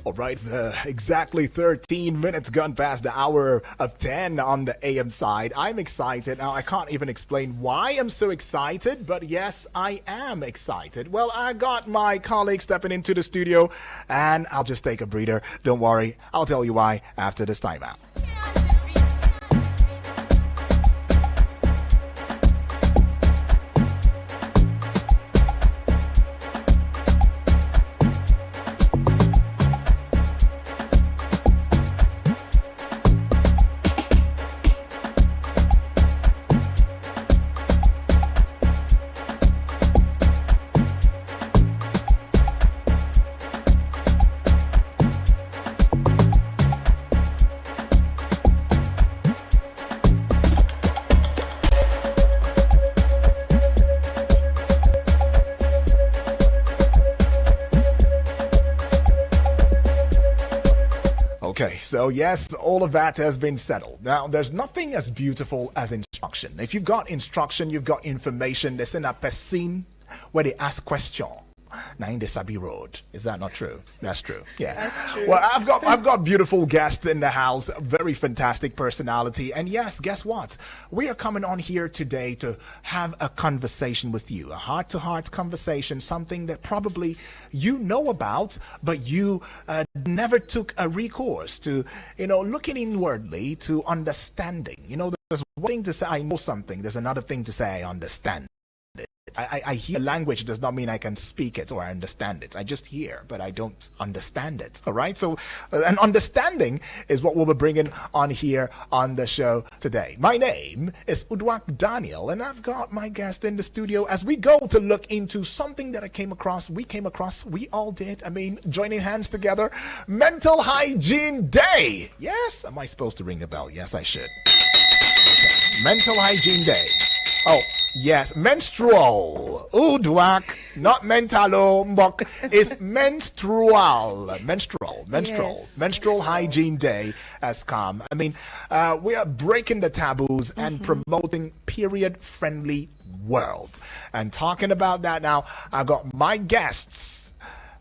All right, it's exactly 13 minutes gone past the hour of 10 on the AM side. I'm excited. Now, I can't even explain why I'm so excited, but yes, I am excited. Well, I got my colleague stepping into the studio, and I'll just take a breather. Don't worry, I'll tell you why after this timeout. Okay, so yes, all of that has been settled. Now, there's nothing as beautiful as instruction. If you've got instruction, you've got information. There's in a person where they ask question. Now in the Sabi Road. Is that not true? That's true. Yeah. That's true. Well, I've got beautiful guests in the house, very fantastic personality. And yes, guess what? We are coming on here today to have a conversation with you, a heart-to-heart conversation, something that probably you know about, but you never took a recourse to, looking inwardly to understanding. There's one thing to say I know something. There's another thing to say I understand. I hear language does not mean I can speak it or I understand it. I just hear, but I don't understand it. All right. So an understanding is what we'll be bringing on here on the show today. My name is Udwak Daniel, and I've got my guest in the studio as we go to look into something that we all did. Joining hands together, Mental Hygiene Day. Yes. Am I supposed to ring a bell? Yes, I should. Okay. Mental Hygiene Day. Oh, yes, menstrual. Udwak, not mentalo, mbok. It's menstrual. Yes. Menstrual Hygiene Day has come. We are breaking the taboos and promoting period-friendly world. And talking about that now, I got my guests.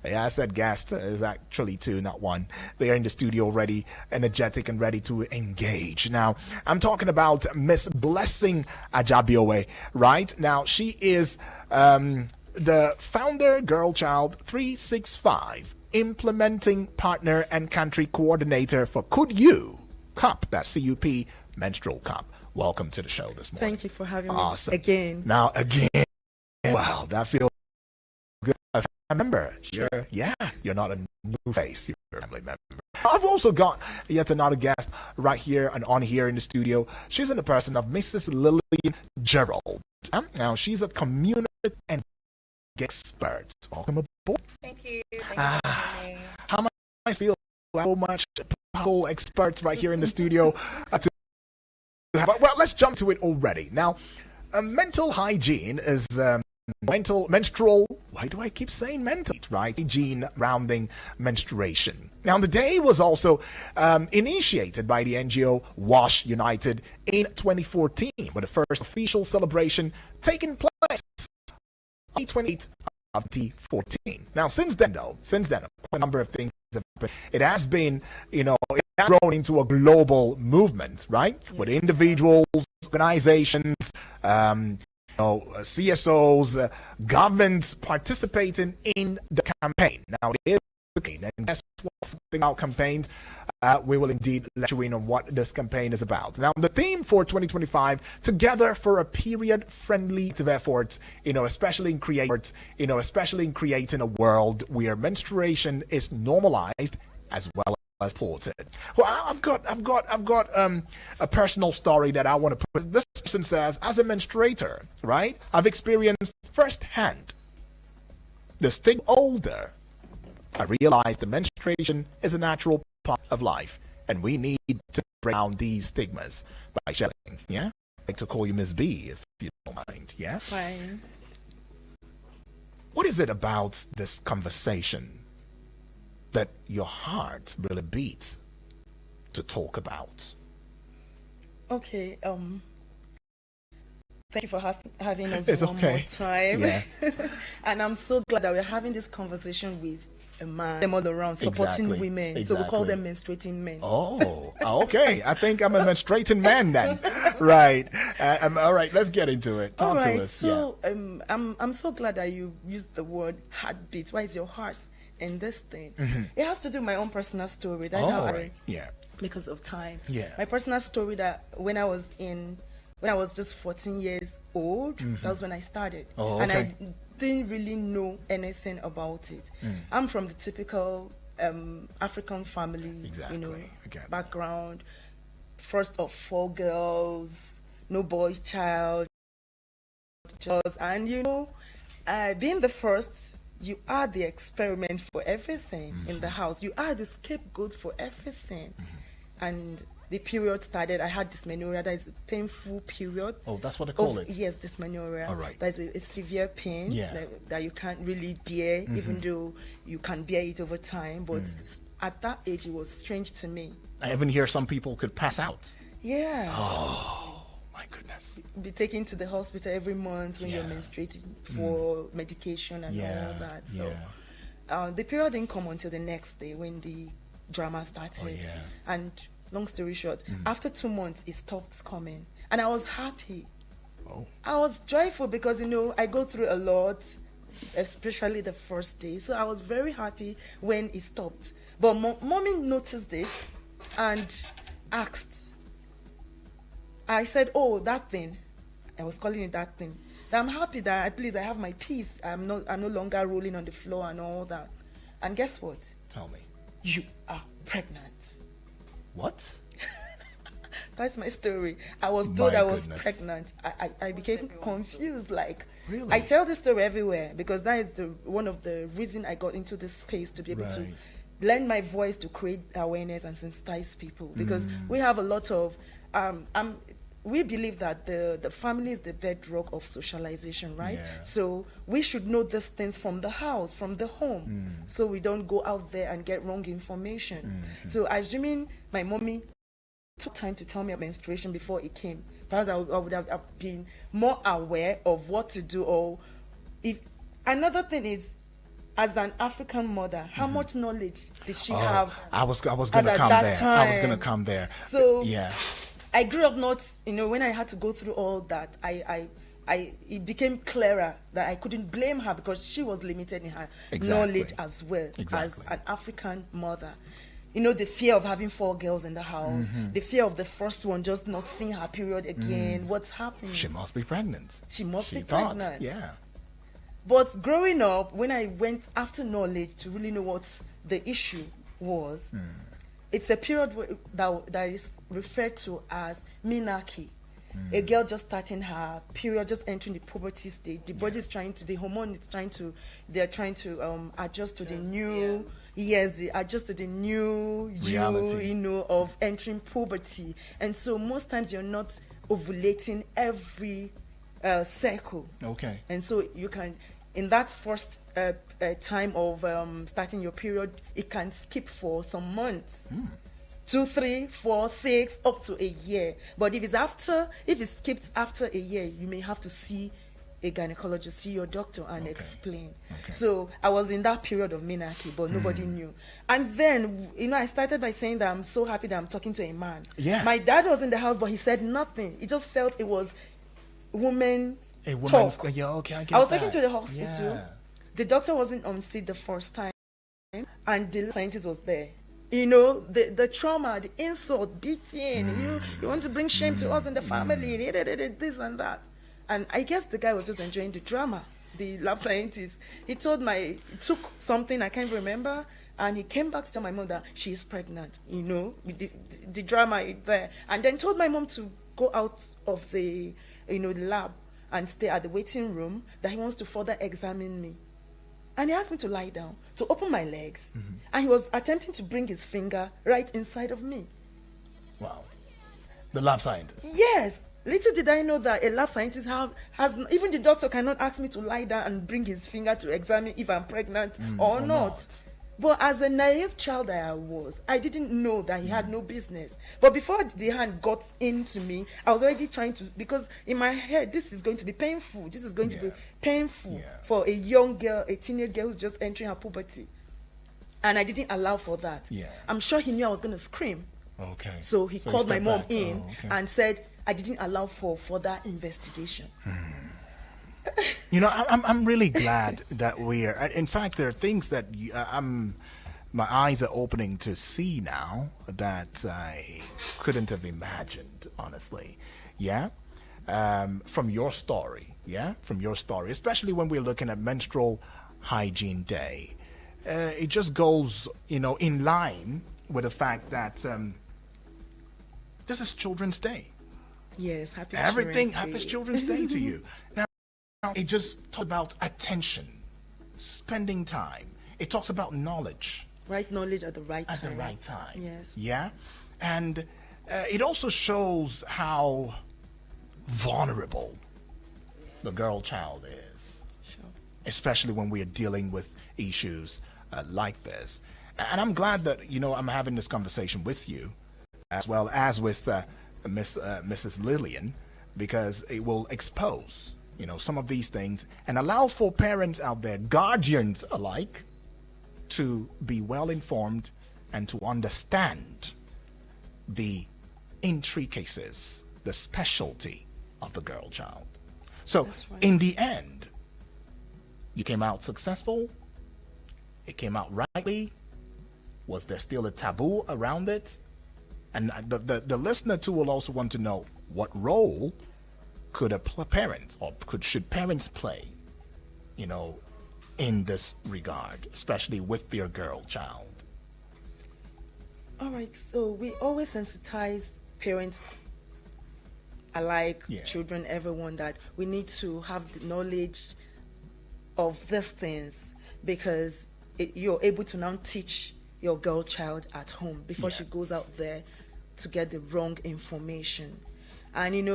Yeah, I said guest. Is actually two, not one. They are in the studio already, energetic and ready to engage. Now, I'm talking about Miss Blessing Ajabiowe, right? Now, she is the founder, Girl Child 365, implementing partner and country coordinator for Could You Cup, that's CUP, Menstrual Cup. Welcome to the show this morning. Thank you for having Awesome. me again. Now, again, wow, that feels good. Member, sure. Yeah, you're not a new face, you're a family member. I've also got yet another guest right here and on here in the studio. She's in the person of Mrs. Lillian Gerald. Now, she's a community and expert. Welcome aboard. Thank you. How much I feel so much powerful experts right here in the studio to have. Well, let's jump to it already. Now, mental hygiene is menstrual. Why do I keep saying mental? Right? Hygiene rounding menstruation. Now, the day was also initiated by the NGO WASH United in 2014, with the first official celebration taking place on 28th of 2014. Now, since then, a number of things have happened. It has been, it has grown into a global movement, right? Yes. With individuals, organizations, CSOs, governments participating in the campaign. Now, it is the campaign, and that's what's about campaigns. We will indeed let you in on what this campaign is about. Now, the theme for 2025, Together for a Period-Friendly efforts, especially in creating a world where menstruation is normalized as well as supported. Well, I've got a personal story that I want to put. This person says, as a menstruator, right, I've experienced firsthand the stigma older. I realized the menstruation is a natural part of life, and we need to break down these stigmas by sharing. Yeah, I'd like to call you Miss B if you don't mind. Yeah, that's fine. What is it about this conversation that your heart really beats to talk about? Okay, thank you for having us it's one okay. more time. Yeah. And I'm so glad that we're having this conversation with a man, them all around supporting Exactly. women. So we call Exactly. them menstruating men. Oh, okay. I think I'm a menstruating man then. Right. All right. Let's get into it. Talk All right, to us. so I'm so glad that you used the word heartbeat. Why is your heart in this thing? It has to do with my own personal story. That's how All I, right. Yeah. because of time. Yeah. My personal story that when I was just 14 years old, that was when I started. Oh, And I okay. didn't really know anything about it. I'm from the typical African family, Exactly. I get that. background. First of 4 girls, no boy child. And being the first, you are the experiment for everything in the house. You are the scapegoat for everything. And the period started. I had dysmenorrhea. That is a painful period. Oh, that's what they call it. Yes, dysmenorrhea. All right. That's a severe pain Yeah. that you can't really bear, even though you can bear it over time. But at that age, it was strange to me. I even hear some people could pass out. Yeah. Oh, my goodness. Be taken to the hospital every month when you're Yeah. menstruating for medication and Yeah. all that. So Yeah. the period didn't come until the next day when the drama started. Oh, yeah. And long story short, after 2 months, it stopped coming. And I was happy. Oh. I was joyful because, I go through a lot, especially the first day. So I was very happy when it stopped. But mommy noticed it and asked. I said, oh, that thing. I was calling it that thing. That I'm happy that at least I have my peace. I'm no longer rolling on the floor and all that. And guess what? Tell me. You are pregnant. What? That's my story. I was told My I was goodness. pregnant. I became confused. Like, Really? I tell this story everywhere because that is one of the reason I got into this space, to be able to Right. lend my voice to create awareness and sensitize people. Because Mm. we have a lot of we believe that the family is the bedrock of socialization, right? Yeah. So we should know these things from the house, from the home, so we don't go out there and get wrong information. So assuming my mommy took time to tell me about menstruation before it came, perhaps I would have been more aware of what to do. Or if another thing is, as an African mother, how much knowledge did she have? I was gonna as come at there. that I was time? gonna come there. So yeah. I grew up not, when I had to go through all that, it became clearer that I couldn't blame her because she was limited in her Exactly. knowledge as well Exactly. as an African mother. The fear of having 4 girls in the house, the fear of the first one just not seeing her period again. What's happening? She must be pregnant. She must be thought. pregnant. Yeah. But growing up, when I went after knowledge to really know what the issue was, it's a period that is referred to as menarche. A girl just starting her period, just entering the puberty stage. The body is the hormone is they're trying to adjust to the new, they adjust to the new Reality. of entering puberty. And so most times you're not ovulating every cycle. Okay. And so you can, in that first time of starting your period, it can skip for some months. 2, 3, 4, 6, up to a year. But if it skipped after a year, you may have to see a gynecologist, see your doctor and explain. Okay. So I was in that period of menarche, but nobody knew. And then, I started by saying that I'm so happy that I'm talking to a man. Yeah. My dad was in the house, but he said nothing. He just felt it was woman A woman's. talk. Yeah. Okay. I get I was that. taken to the hospital. Yeah. The doctor wasn't on seat the first time, and the scientist was there. The trauma, the insult, beating. You want to bring shame to us in the family, this and that. And I guess the guy was just enjoying the drama. The lab scientist. He took something I can't remember, and he came back to tell my mom that she is pregnant. The drama is there, and then told my mom to go out of the lab and stay at the waiting room, that he wants to further examine me. And he asked me to lie down, to open my legs. And he was attempting to bring his finger right inside of me. Wow. The lab scientist. Yes. Little did I know that a lab scientist has even the doctor cannot ask me to lie down and bring his finger to examine if I'm pregnant or not. But as a naive child that I was, I didn't know that he had no business. But before the hand got into me, I was already trying to, because in my head, this is going to be painful. This is going to be painful for a young girl, a teenage girl who's just entering her puberty. And I didn't allow for that. Yeah. I'm sure he knew I was going to scream. Okay. So he called my stepped mom back. in Oh, okay. and said, I didn't allow for further investigation. You know, I'm really glad that we're. In fact, there are things that my eyes are opening to see now that I couldn't have imagined, honestly. Yeah, from your story. Yeah, from your story, especially when we're looking at Menstrual Hygiene Day, it just goes, in line with the fact that this is Children's Day. Yes, happy Children's Day to you. Now, it just talks about attention, spending time. It talks about knowledge. Right knowledge at the right time. At the right time. Yes. Yeah? And it also shows how vulnerable the girl child is. Sure. Especially when we are dealing with issues like this. And I'm glad that, I'm having this conversation with you, as well as with Mrs. Lillian, because it will expose, some of these things and allow for parents out there, guardians alike, to be well informed and to understand the intricacies, the specialty of the girl child. So, Right. in the end, you came out successful. It came out rightly. Was there still a taboo around it? And the listener too will also want to know, what role could parent or should parents play, in this regard, especially with their girl child? All right, so we always sensitize parents alike, Yeah. children, everyone, that we need to have the knowledge of these things, because you're able to now teach your girl child at home before Yeah. she goes out there to get the wrong information. And in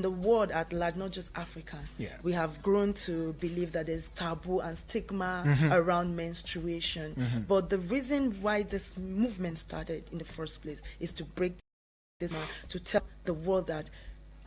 the world at large, not just Africa, Yeah. we have grown to believe that there's taboo and stigma around menstruation. But the reason why this movement started in the first place is to break this, to tell the world that,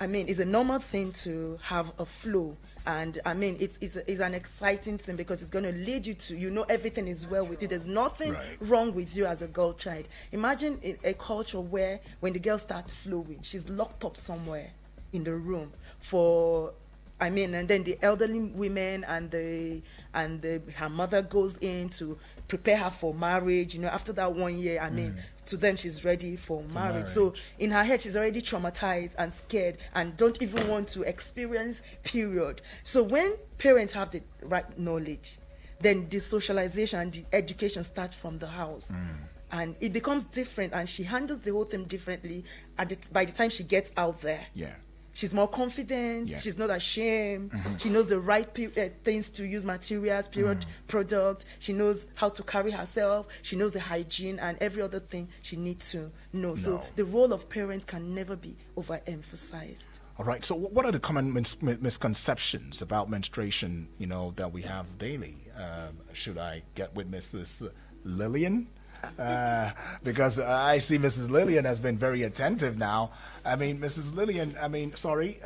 it's a normal thing to have a flow. And it's an exciting thing, because it's going to lead you to, everything is well with you. There's nothing Right. wrong with you as a girl child. Imagine a culture where when the girl starts flowing, she's locked up somewhere in the room and then the elderly women and her mother goes in to prepare her for marriage. After that 1 year, to them she's ready for marriage. So in her head, she's already traumatized and scared and don't even want to experience period. So when parents have the right knowledge, then the socialization and the education starts from the house. And it becomes different, and she handles the whole thing differently by the time she gets out there. Yeah. She's more confident. Yeah. She's not ashamed. She knows the right things to use, materials, period, product. She knows how to carry herself. She knows the hygiene and every other thing she needs to know. So the role of parents can never be overemphasized. All right. So, what are the common misconceptions about menstruation, that we have daily? Should I get with Mrs. Lillian? Because I see Mrs. Lillian has been very attentive now. Mrs. Lillian, sorry.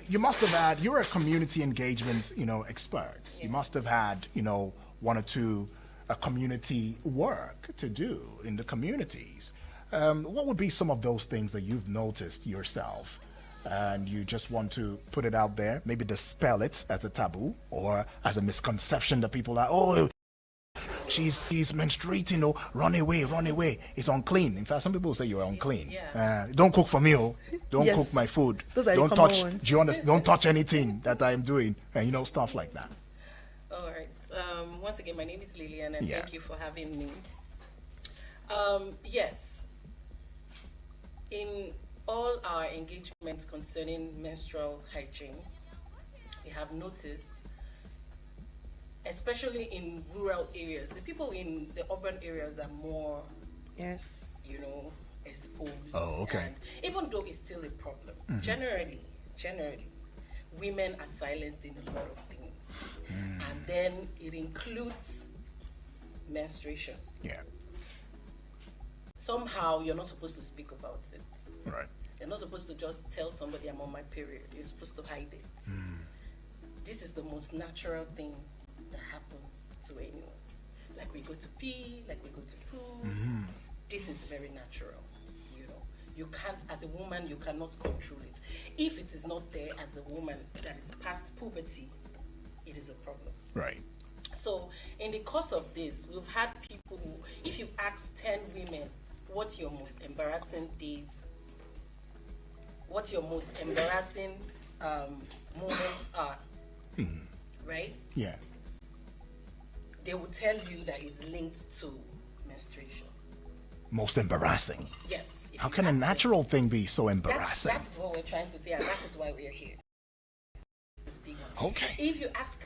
You must have had, you're a community engagement, expert. Yeah. You must have had, one or two community work to do in the communities. What would be some of those things that you've noticed yourself? And you just want to put it out there, maybe dispel it as a taboo or as a misconception that people are, she's menstruating, run away, it's unclean. In fact, some people say you're unclean. Don't cook for me, don't cook my food, don't touch ones. Do you understand? Don't touch anything that I'm doing, and stuff like that. All right. Once again, my name is Lillian, and thank you for having me. Yes, in all our engagements concerning menstrual hygiene, we have noticed, especially in rural areas, the people in the urban areas are more, exposed. Oh, okay. And even though it's still a problem, generally, women are silenced in a lot of things. And then it includes menstruation. Yeah. Somehow you're not supposed to speak about it. Right. You're not supposed to just tell somebody I'm on my period. You're supposed to hide it. This is the most natural thing that happens to anyone. like we go to pee, like we go to poo. This is very natural. You know, you can't, as a woman, you cannot control it. If it is not there as a woman that is past puberty, it is a problem. Right. So in the course of this, we've had people who, if you ask 10 women, what your most embarrassing days, what your most embarrassing moments are, right? Yeah. They will tell you that it's linked to menstruation. Most embarrassing. Yes. How can a natural thing be so That's, embarrassing? that is what we're trying to say, and that is why we're here. Okay. If you ask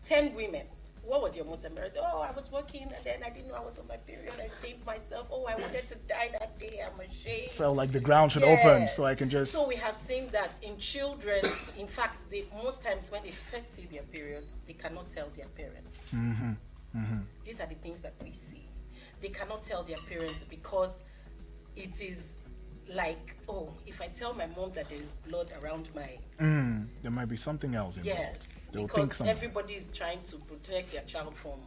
10 women, what was your most embarrassing? Oh, I was working and then I didn't know I was on my period. I stained myself. Oh, I wanted to die that day. I'm ashamed. Felt like the ground should open so I can just... So we have seen that in children, in fact, most times when they first see their periods, they cannot tell their parents. These are the things that we see. They cannot tell their parents because it is like, oh, if I tell my mom that there is blood around my... there might be something else involved. Yes, They'll because think something. everybody is trying to protect their child from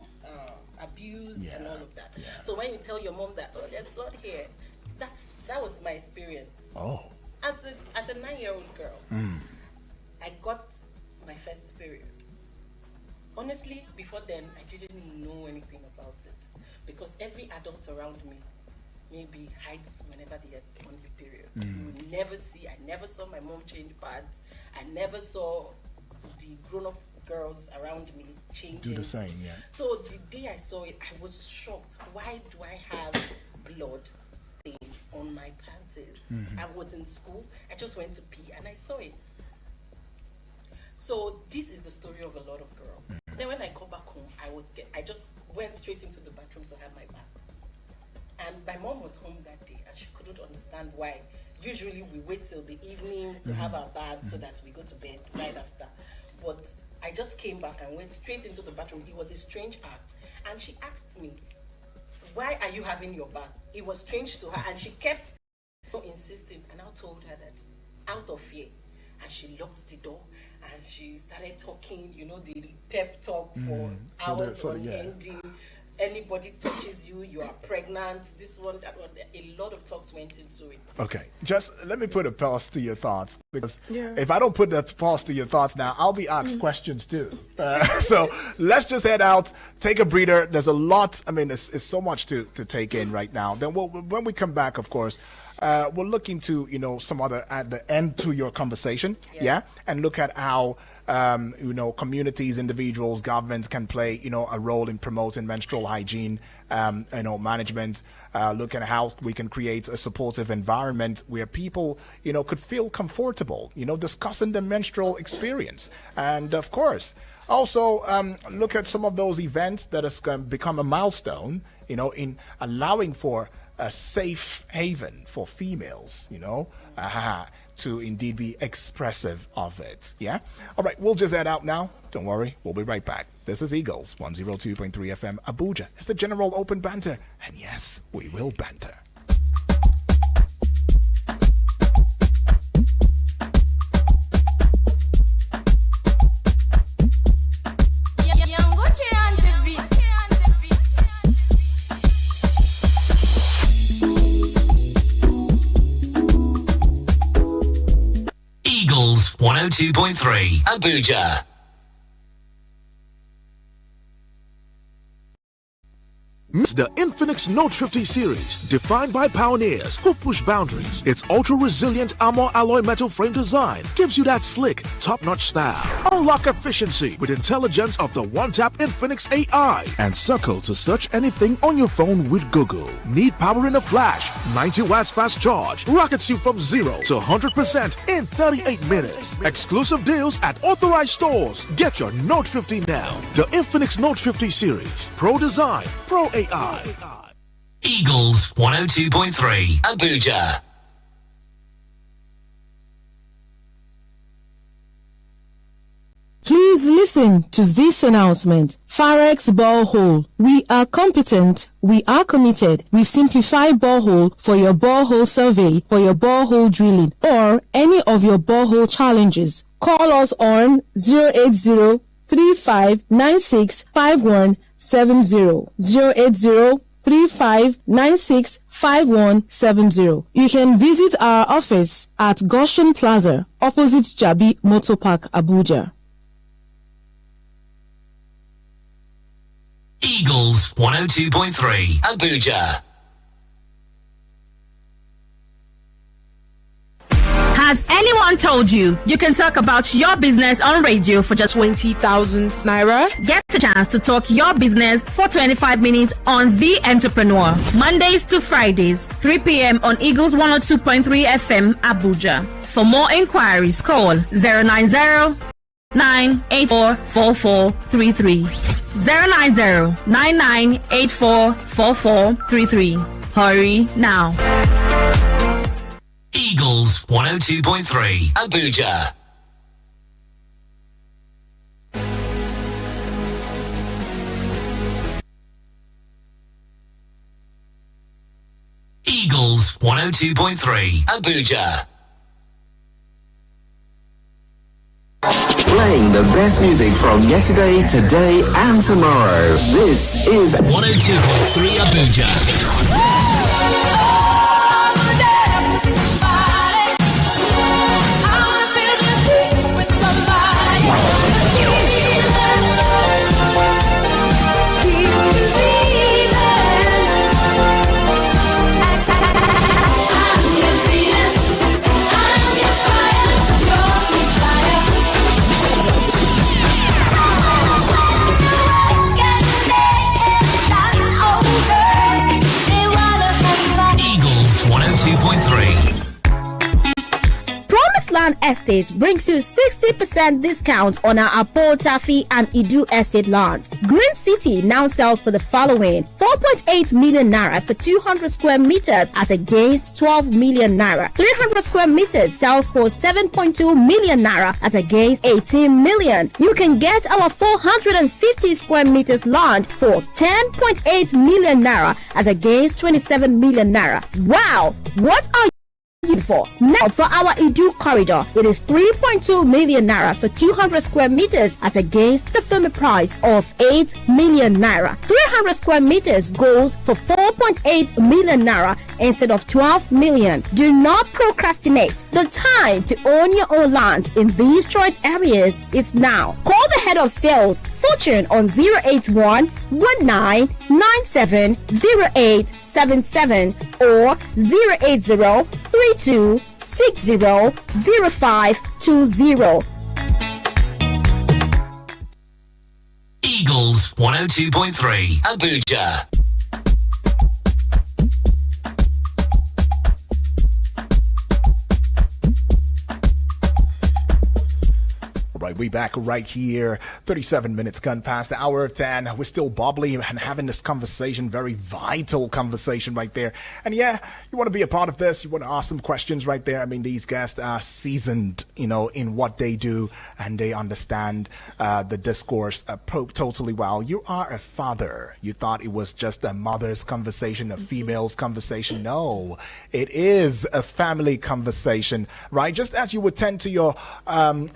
abuse and all of that. Yeah. So when you tell your mom that, oh, there's blood here, that was my experience. Oh. As a 9-year-old girl, I got my first period. Honestly, before then, I didn't know anything about it because every adult around me maybe hides whenever they are on the period. You will never see. I never saw my mom change pads. I never saw the grown-up girls around me changing. Do the same, yeah. So the day I saw it, I was shocked. Why do I have blood stain on my panties? I was in school. I just went to pee and I saw it. So this is the story of a lot of girls. Then when I got back home, I just went straight into the bathroom to have my bath. And my mom was home that day and she couldn't understand why. Usually we wait till the evening to have our bath so that we go to bed right after. But I just came back and went straight into the bathroom. It was a strange act. And she asked me, why are you having your bath? It was strange to her and she kept insisting. And I told her that out of fear. And she locked the door and she started talking, the pep talk for hours on ending. Anybody touches you, you are pregnant, this one, that one. A lot of talks went into it. Okay, just let me put a pause to your thoughts because if I don't put the pause to your thoughts now, I'll be asked questions too. So let's just head out, take a breather. There's a lot, it's so much to take in right now. Then when we come back, of course, we'll look into, some other at the end to your conversation. Yeah. And look at how, communities, individuals, governments can play, a role in promoting menstrual hygiene, management. Look at how we can create a supportive environment where people, could feel comfortable, discussing the menstrual experience. And of course, also look at some of those events that has become a milestone, in allowing for a safe haven for females, to indeed be expressive of it. Yeah? All right, we'll just head out now. Don't worry, we'll be right back. This is Eagles 102.3 FM Abuja. It's the general open banter. And yes, we will banter. Eagles 102.3 Abuja. The Infinix Note 50 series, defined by pioneers who push boundaries. Its ultra-resilient armor alloy metal frame design gives you that slick, top-notch style. Unlock efficiency with intelligence of the one-tap Infinix AI and circle to search anything on your phone with Google. Need power in a flash? 90 watts fast charge rockets you from 0 to 100% in 38 minutes. Exclusive deals at authorized stores. Get your Note 50 now. The Infinix Note 50 series. Pro design, pro AI. Eagles 102.3 Abuja. Please listen to this announcement. Farex Borehole. We are competent. We are committed. We simplify borehole for your borehole survey, for your borehole drilling, or any of your borehole challenges. Call us on 080-3596-51 08035965170. You can visit our office at Goshen Plaza, opposite Jabi Motor Park, Abuja. Eagles 102.3 Abuja. Has anyone told you you can talk about your business on radio for just 20,000 naira? Get a chance to talk your business for 25 minutes on The Entrepreneur. Mondays to Fridays, 3 p.m. on Eagles 102.3 FM, Abuja. For more inquiries, call 090-984-4433. 090-9984-4433. Hurry now. Eagles 102.3 Abuja. Eagles 102.3 Abuja. Playing the best music from yesterday, today, and tomorrow. This is 102.3 Abuja. Land Estates brings you 60% discount on our Apo, Tafi, and Idu estate lands. Green City now sells for the following: 4.8 million naira for 200 square meters as against 12 million naira. 300 square meters sells for 7.2 million naira as against 18 million. You can get our 450 square meters land for 10.8 million naira as against 27 million naira. Wow! What are you for? Now for our Idu corridor, it is 3.2 million naira for 200 square meters as against the firm price of 8 million naira. 300 square meters goes for 4.8 million naira instead of 12 million. Do not procrastinate. The time to own your own lands in these choice areas is now. Call the head of sales, Fortune, on 081 1997 0877 or 080 32600520. Eagles 102.3 Abuja. Right, we back right here. 37 minutes gone past the hour of 10. We're still bubbly and having this conversation, very vital conversation right there. And yeah, you want to be a part of this. You want to ask some questions right there. I mean, these guests are seasoned, in what they do, and they understand the discourse totally well. You are a father. You thought it was just a mother's conversation, a female's conversation. No, it is a family conversation, right? Just as you would tend to your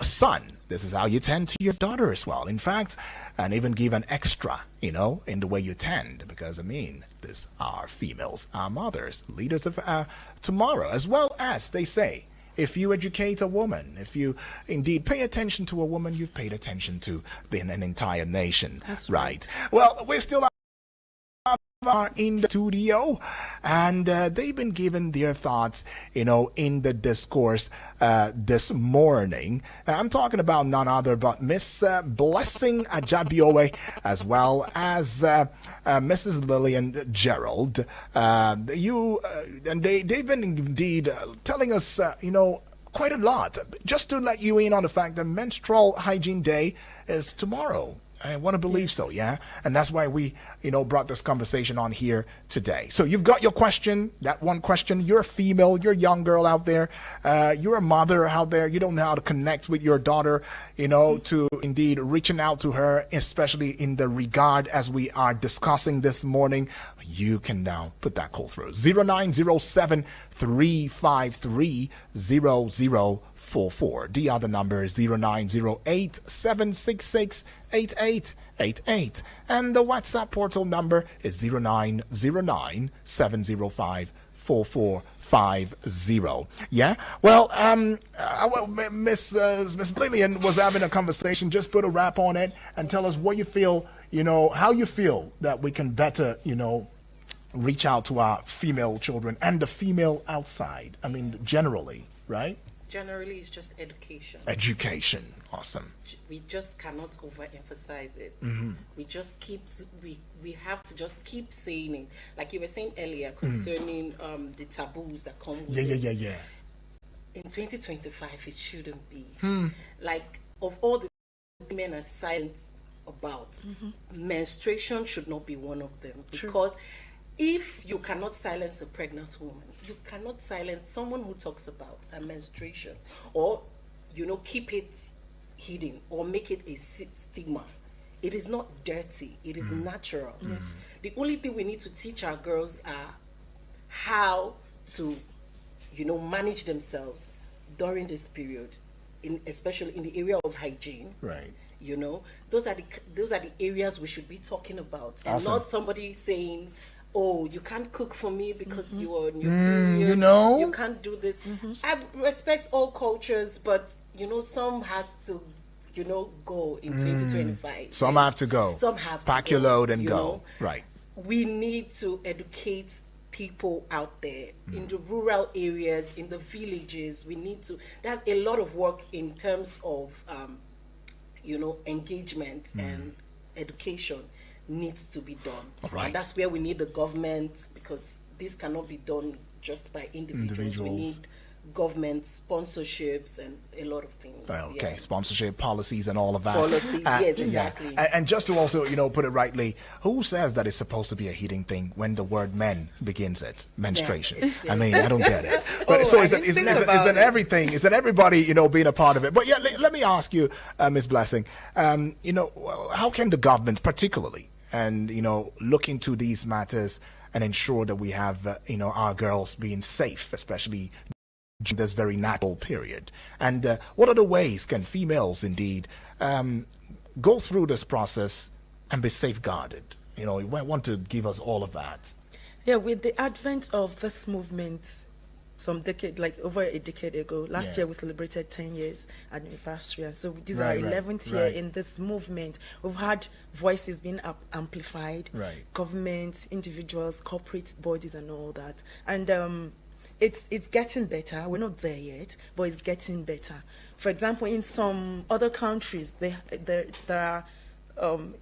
son. This is how you tend to your daughter as well. In fact, and even give an extra, in the way you tend. Because, these are females, our mothers, leaders of tomorrow. As well as, they say, if you educate a woman, if you indeed pay attention to a woman, you've paid attention to an entire nation. That's right. Well, we're still are in the studio, and they've been given their thoughts, in the discourse this morning. I'm talking about none other but Miss Blessing Ajabiowe, as well as Mrs. Lillian Gerald. And they've been indeed telling us, quite a lot. Just to let you in on the fact that Menstrual Hygiene Day is tomorrow. I want to believe so, yeah? And that's why we, brought this conversation on here today. So you've got your question, that one question. You're a female, you're a young girl out there. You're a mother out there. You don't know how to connect with your daughter, to indeed reaching out to her, especially in the regard as we are discussing this morning. You can now put that call through. 0907 353 00 44. The other number is 0908 766 8888. And the WhatsApp portal number is 0909 705 4450. Yeah. Well, Miss Lillian was having a conversation. Just put a wrap on it and tell us what you feel. How you feel that we can better, reach out to our female children and the female outside. I mean, generally, right? Generally, it's just education. Education. Awesome. We just cannot overemphasize it. We just we have to just keep saying it. Like you were saying earlier concerning the taboos that come with it. Yeah. In 2025, it shouldn't be. Like, of all the women are silent about, menstruation should not be one of them. Because if you cannot silence a pregnant woman, you cannot silence someone who talks about a menstruation, or keep it hidden or make it a stigma. It is not dirty, it is natural. Yes. The only thing we need to teach our girls are how to manage themselves during this period, especially in the area of hygiene. Right. Those are the areas we should be talking about, and awesome. not somebody saying, "Oh, you can't cook for me because you are on your period. You can't do this." I respect all cultures, but some have to, go in 2025. Some have to go. Some have to pack go, your load and go. Right. We need to educate people out there in the rural areas, in the villages. We need to. There's a lot of work in terms of, engagement and education needs to be done. Right. And that's where we need the government, because this cannot be done just by individuals. We need government sponsorships and a lot of things. Okay, sponsorship policies and all of that. Policies, yes, exactly. Yeah. And just to also, put it rightly, who says that it's supposed to be a heating thing when the word men begins it? Menstruation. Yeah. I mean, I don't get it. But isn't everything? Isn't everybody, being a part of it? But yeah, let me ask you, Ms. Blessing, how can the government, particularly, and look into these matters and ensure that we have, our girls being safe, especially this very natural period? And what other ways can females indeed go through this process and be safeguarded? You want to give us all of that. Yeah, with the advent of this movement, over a decade ago, last year we celebrated 10 years anniversary, and so this is our 11th year in this movement. We've had voices being amplified, governments, individuals, corporate bodies, and all that. And it's getting better. We're not there yet, but it's getting better. For example, in some other countries, there are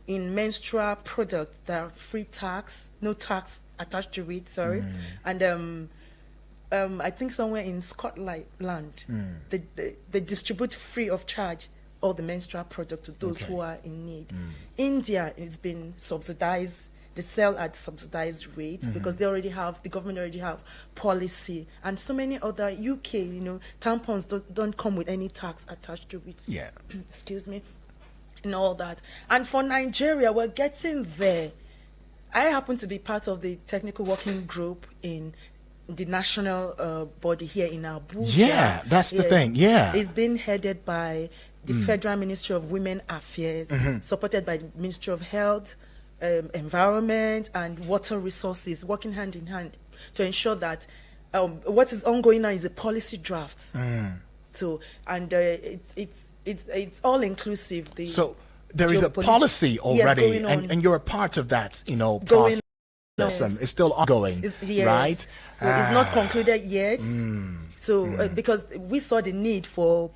in menstrual products there are free tax, no tax attached to it. And I think somewhere in Scotland, they distribute free of charge all the menstrual products to those who are in need. India has been subsidized. They sell at subsidized rates because the government already have policy, and so many other UK, tampons don't come with any tax attached to it. Yeah. Excuse me, and all that. And for Nigeria, we're getting there. I happen to be part of the technical working group in the national body here in Abuja. Yeah, that's the thing. Yeah, it's been headed by the Federal Ministry of Women Affairs, supported by the Ministry of Health, Environment and Water Resources, working hand in hand to ensure that what is ongoing now is a policy draft. So, and it's all inclusive. So there is a policy already, and you're a part of that, process. It's still ongoing, right? So it's not concluded yet. So because we saw the need for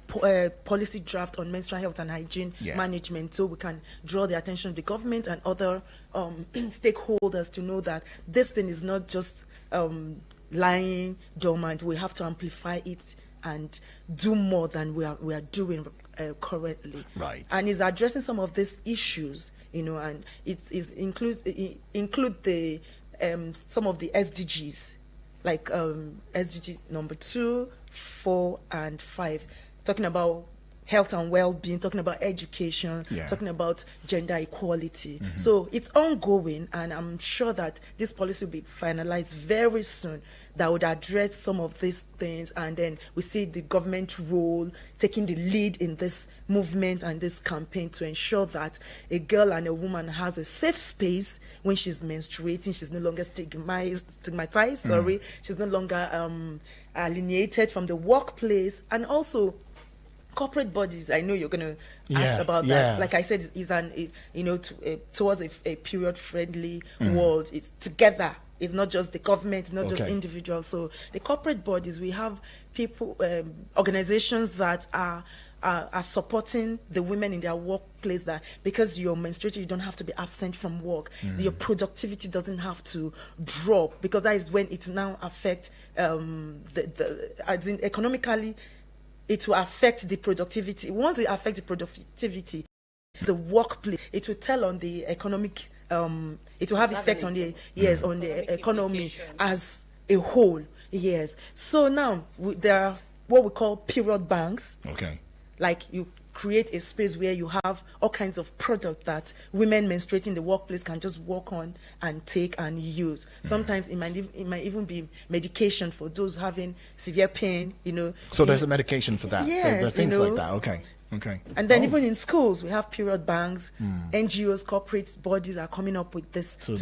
policy draft on menstrual health and hygiene management, so we can draw the attention of the government and other stakeholders to know that this thing is not just lying dormant. We have to amplify it and do more than we are doing currently. Right. And is addressing some of these issues, and it include the some of the SDGs, like SDG number 2, 4, and 5, talking about health and well-being, talking about education, talking about gender equality. So it's ongoing, and I'm sure that this policy will be finalized very soon that would address some of these things, and then we see the government role taking the lead in this movement and this campaign to ensure that a girl and a woman has a safe space when she's menstruating. She's no longer stigmatized, she's no longer alienated from the workplace. And also corporate bodies, I know you're going to ask about that. Like I said, towards a period-friendly world. It's together. It's not just the government, it's not just individuals. So the corporate bodies, we have people, organizations that are supporting the women in their workplace, that because you're menstruating, you don't have to be absent from work. Your productivity doesn't have to drop, because that is when it will now affect as in economically, it will affect the productivity. Once it affects the productivity, the workplace, it will tell on the economic. It will have effect on the on the economy as a whole. Yes. So now there are what we call period banks. Okay. Like you create a space where you have all kinds of product that women menstruating in the workplace can just walk on and take and use. Sometimes it might even be medication for those having severe pain. So there's a medication for that. Yes, there are things like that. Okay. And then even in schools, we have period banks. NGOs, corporate bodies are coming up with this to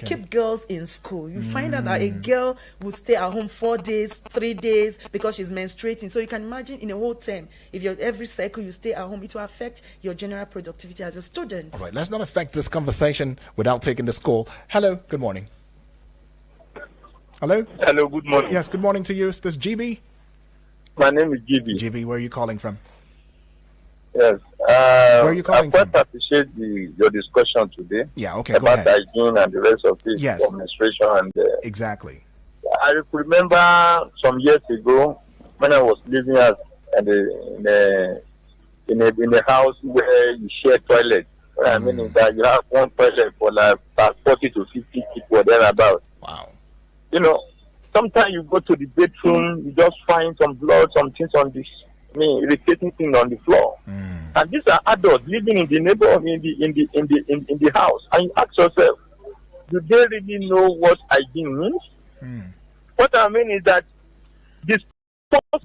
keep girls in school. You find out that a girl will stay at home 4 days, 3 days because she's menstruating. So you can imagine in a whole term, if you're every cycle you stay at home, it will affect your general productivity as a student. All right, let's not affect this conversation without taking this call. Hello, good morning. Hello, good morning. Yes, good morning to you. Is this GB? My name is GB. GB, where are you calling from? Yes. Where are you calling from? I quite appreciate your discussion today. Yeah, okay, about go ahead. hygiene and the rest of it. Yes. Menstruation and exactly. I remember some years ago when I was living in a house where you share toilets. I mean that you have one toilet for like about 40 to 50 people or thereabouts. Wow. Sometimes you go to the bedroom, you just find some blood, some things on this. Irritating thing on the floor, and these are adults living in the neighborhood, in the house, and you ask yourself, do they really know what hygiene means? What I mean is that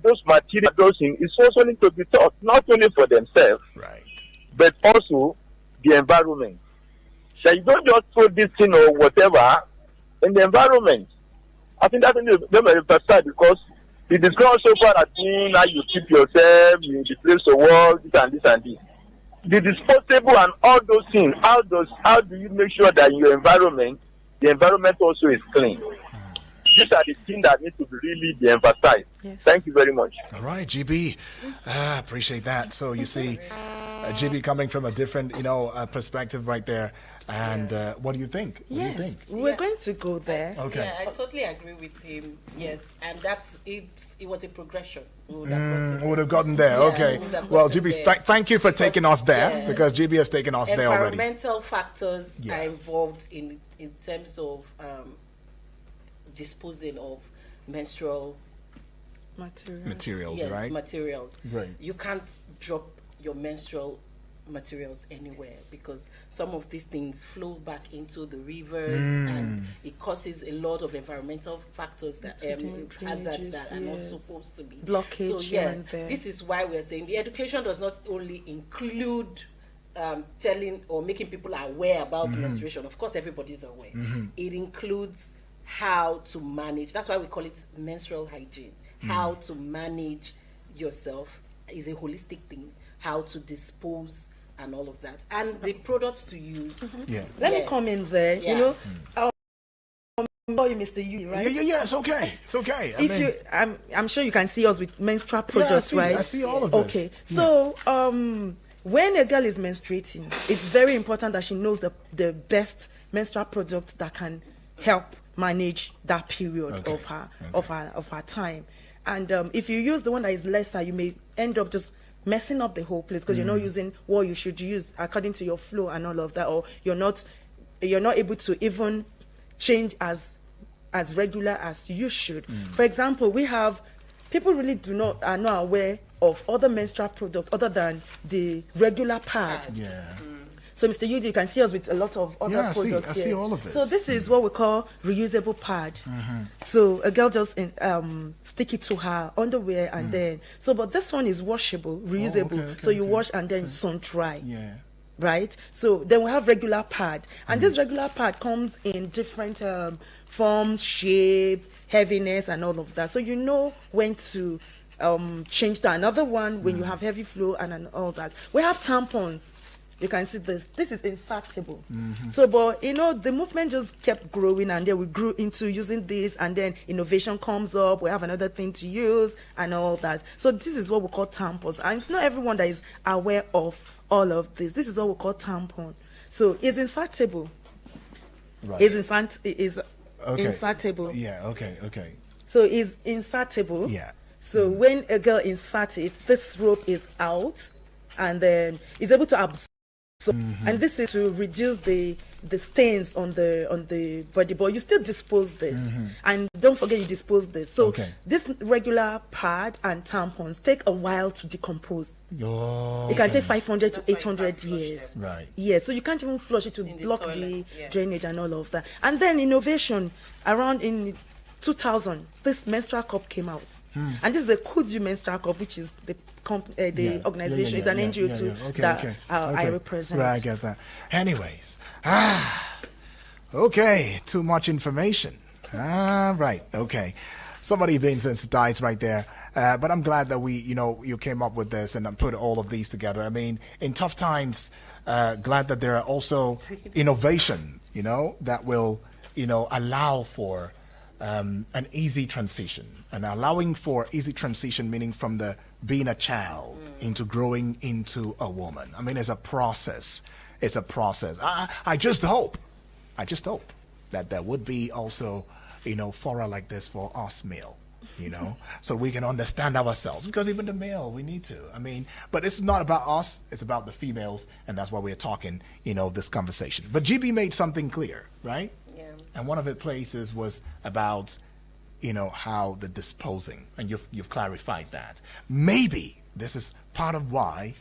those materials is also need to be taught not only for themselves, right, but also the environment. So you don't just throw this thing or whatever in the environment. I think that's the first because the discussion so far has been how you keep yourself, the place to work, this and this and this. The disposable and all those things, how do you make sure that your environment, the environment also is clean? These are the things that need to be really emphasized. Yes. Thank you very much. All right, GB. Appreciate that. So you see, GB coming from a different, perspective right there. And what do you think? Yes, we're going to go there. Okay. Yeah, I totally agree with him. Yes, and it was a progression. We would have gotten there. Okay. Well, GB, thank you for taking us there, because GB has taken us there already. Environmental factors are involved in terms of disposing of menstrual materials, right? Materials. Right. You can't drop your menstrual materials anywhere, because some of these things flow back into the rivers and it causes a lot of environmental factors that hazards that are not supposed to be blockage. So yes, this is why we're saying the education does not only include telling or making people aware about menstruation. Of course, everybody's aware. It includes how to manage. That's why we call it menstrual hygiene. How to manage yourself is a holistic thing. How to dispose and all of that, and the products to use. Let me come in there. I'll call you Mr. U, right? Yeah. It's okay. It's okay. I'm sure you can see us with menstrual products, right? I see all of this. Okay, so when a girl is menstruating, it's very important that she knows the best menstrual product that can help manage that period of her time. And if you use the one that is lesser, you may end up just messing up the whole place, because you're not using what you should use according to your flow and all of that, or you're not able to even change as regular as you should. For example, we have people really are not aware of other menstrual products other than the regular pad. Yeah. So, Mr. Yudi, you can see us with a lot of other products I here. see all of this. So this is what we call reusable pad. So a girl just stick it to her underwear and then. So, but this one is washable, reusable. So you wash and then sun dry. Yeah. Right. So then we have regular pad, and this regular pad comes in different forms, shape, heaviness, and all of that. So you know when to change to another one when you have heavy flow and all that. We have tampons. You can see this. This is insertable. So, but you know, the movement just kept growing, and then we grew into using this, and then innovation comes up. We have another thing to use, and all that. So, this is what we call tampons, and it's not everyone that is aware of all of this. This is what we call tampon. So, it's insertable. Right. Is insertable. Yeah. Okay. So, it's insertable. Yeah. So, when a girl inserts it, this rope is out, and then it's able to absorb. So, and this is to reduce the stains on the body, but you still dispose this, and don't forget you dispose this. So this regular pad and tampons take a while to decompose. It can take 500 to 800 years. Right. Yeah, so you can't even flush it to block the toilets, drainage and all of that. And then innovation around in 2000, this menstrual cup came out, and this is the Kudu menstrual cup, which is the organization. It's an NGO too that I represent. Right, I get that. Anyways, okay, too much information. Right, okay. Somebody being sensitized right there. But I'm glad that you came up with this and put all of these together. I mean, in tough times, glad that there are also innovation, that will, allow for an easy transition, and allowing for easy transition, meaning from being a child into growing into a woman. I mean, it's a process. It's a process. I just hope that there would be also, fora like this for us male, so we can understand ourselves, because even the male, we need to. I mean, but it's not about us, it's about the females, and that's why we're talking, this conversation. But GB made something clear, right? Yeah. And one of the places was about how the disposing, and you've clarified that. Maybe this is part of why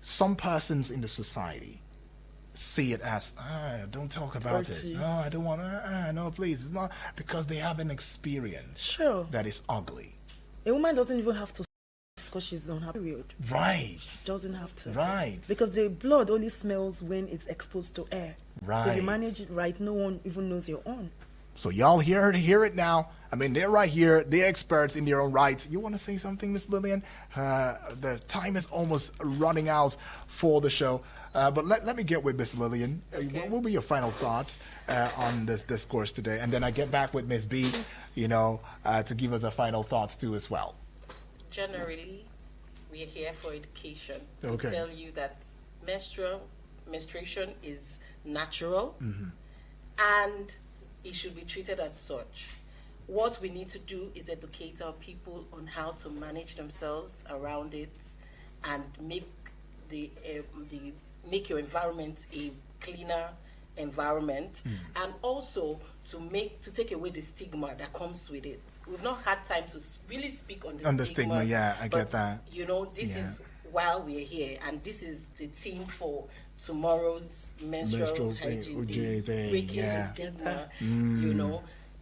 some persons in the society see it as, don't talk about it. No, I don't want to, no, please. It's not, because they have an experience that is ugly. A woman doesn't even have to because she's on her period. Right. She doesn't have to. Right. Because the blood only smells when it's exposed to air. Right. So if you manage it right, no one even knows you're on. So y'all hear it now. I mean, they're right here. They're experts in their own rights. You want to say something, Miss Lillian? The time is almost running out for the show. But let me get with Miss Lillian. What will be your final thoughts on this discourse today? And then I get back with Miss B, to give us a final thoughts too as well. Generally, we are here for education to tell you that menstruation is natural and it should be treated as such. What we need to do is educate our people on how to manage themselves around it and make make your environment a cleaner environment, and also to take away the stigma that comes with it. We've not had time to really speak on the stigma. Yeah, I get that. This is while we're here, and this is the theme for tomorrow's menstrual hygiene day, breaking the stigma.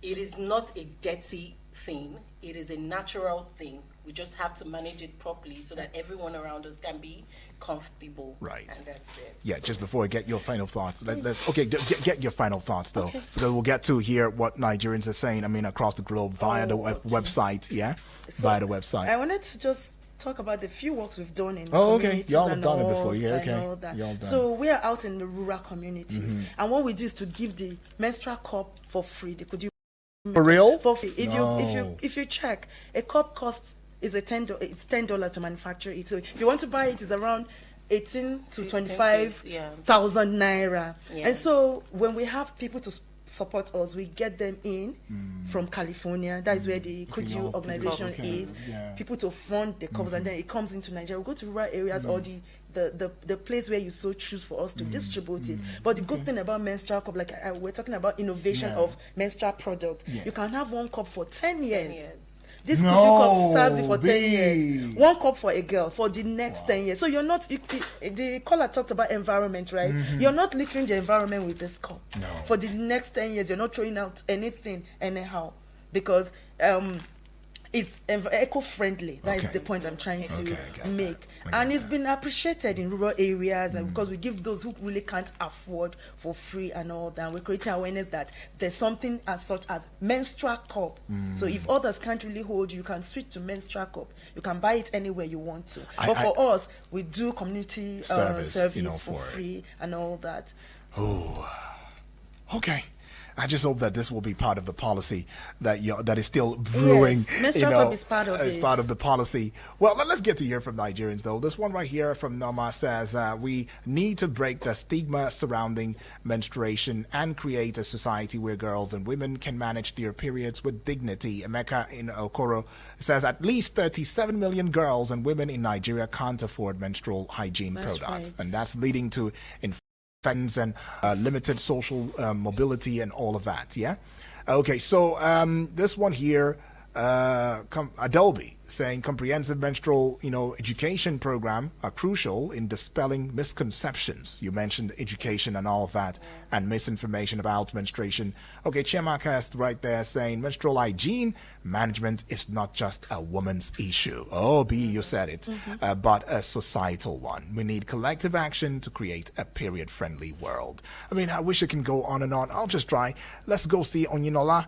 It is not a dirty thing. It is a natural thing. We just have to manage it properly so that everyone around us can be comfortable. Right. And that's it. Yeah, just before I get your final thoughts, let's get your final thoughts though, because we'll get to hear what Nigerians are saying. I mean, across the globe via the website. Yeah, so via the website. I wanted to just talk about the few works we've done in Okay. communities. Y'all have done it before. Yeah, okay. All that. Y'all done. So we are out in the rural communities, and what we do is to give the menstrual cup for free. Could you? For real? For free. If you check, a cup costs it's $10 to manufacture it. So if you want to buy it, it's around 18 to 25,000 naira. Yeah. And so when we have people to support us, we get them in from California. That is where the Kudu organization is. Yeah. People to fund the cups, and then it comes into Nigeria. We go to rural areas or the place where you so choose for us to distribute it. But the good thing about menstrual cup, we're talking about innovation of menstrual product. Yeah. You can have one cup for 10 years. This Kutu cup serves you for 10 years. 1 cup for a girl for the next 10 years. So you're not, the caller talked about environment, right? You're not littering the environment with this cup. No. For the next 10 years, you're not throwing out anything anyhow. Because it's eco-friendly. That is the point I'm trying to make. And it's been appreciated in rural areas, and because we give those who really can't afford for free and all that. We're creating awareness that there's something as such as menstrual cup. So if others can't really hold you can switch to menstrual cup. You can buy it anywhere you want to. But for us, we do community service for free and all that. Oh, okay. I just hope that this will be part of the policy that that is still brewing. Yes, menstrual cup is part of it. It's part of the policy. Well, let's get to hear from Nigerians, though. This one right here from Norma says, we need to break the stigma surrounding menstruation and create a society where girls and women can manage their periods with dignity. Emeka in Okoro says at least 37 million girls and women in Nigeria can't afford menstrual hygiene products. Right. And that's leading to infections and limited social mobility and all of that. Yeah. Okay. So this one here, Adobe saying comprehensive menstrual, education program are crucial in dispelling misconceptions. You mentioned education and all of that, and misinformation about menstruation. Okay, Chiamaka is right there saying menstrual hygiene management is not just a woman's issue. Oh, B, you said it, but a societal one. We need collective action to create a period-friendly world. I mean, I wish I can go on and on. I'll just try. Let's go see Onyinola.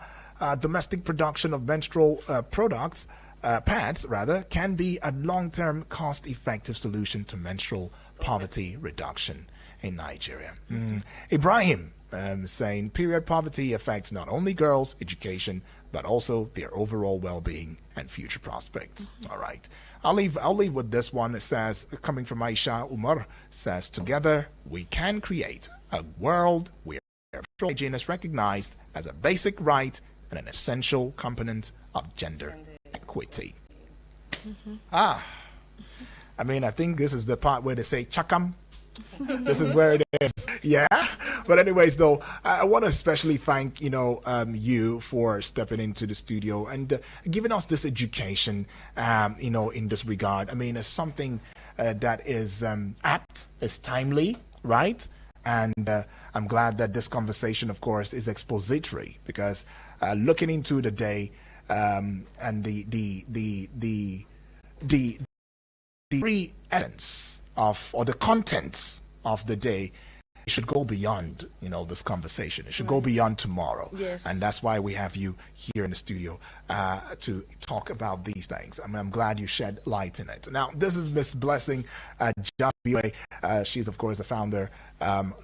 Domestic production of menstrual products, pads rather, can be a long-term cost-effective solution to menstrual poverty reduction in Nigeria. Ibrahim saying period poverty affects not only girls' education but also their overall well-being and future prospects. All right, I'll leave with this one. It says, coming from Aisha Umar, says, together we can create a world where menstrual hygiene is recognized as a basic right and an essential component of gender equity. I mean, I think this is the part where they say chakam. This is where it is. Yeah. But anyways, though, I want to especially thank, you for stepping into the studio and giving us this education, in this regard. I mean, it's something that is apt, it's timely, right? And I'm glad that this conversation, of course, is expository, because looking into the day and the very essence of, or the contents of the day, it should go beyond, this conversation. It should go beyond tomorrow. Yes. And that's why we have you here in the studio to talk about these things. I mean, I'm glad you shed light in it. Now, this is Miss Blessing Jabiwe. She's, of course, the founder,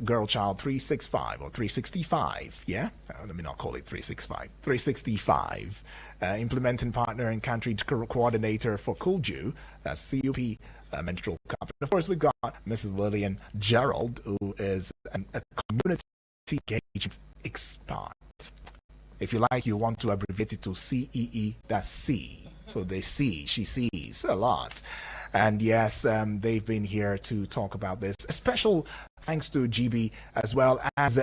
Girl Child 365 or 365. Yeah? Let me not call it 365. 365. Implementing partner and country coordinator for Kulju, that's CUP Menstrual Cup. And of course, we've got Mrs. Lillian Gerald, who is a community engagement expert. If you like, you want to abbreviate it to CEE, that's C. So they see, she sees a lot. And yes, they've been here to talk about this. A special thanks to GB as well as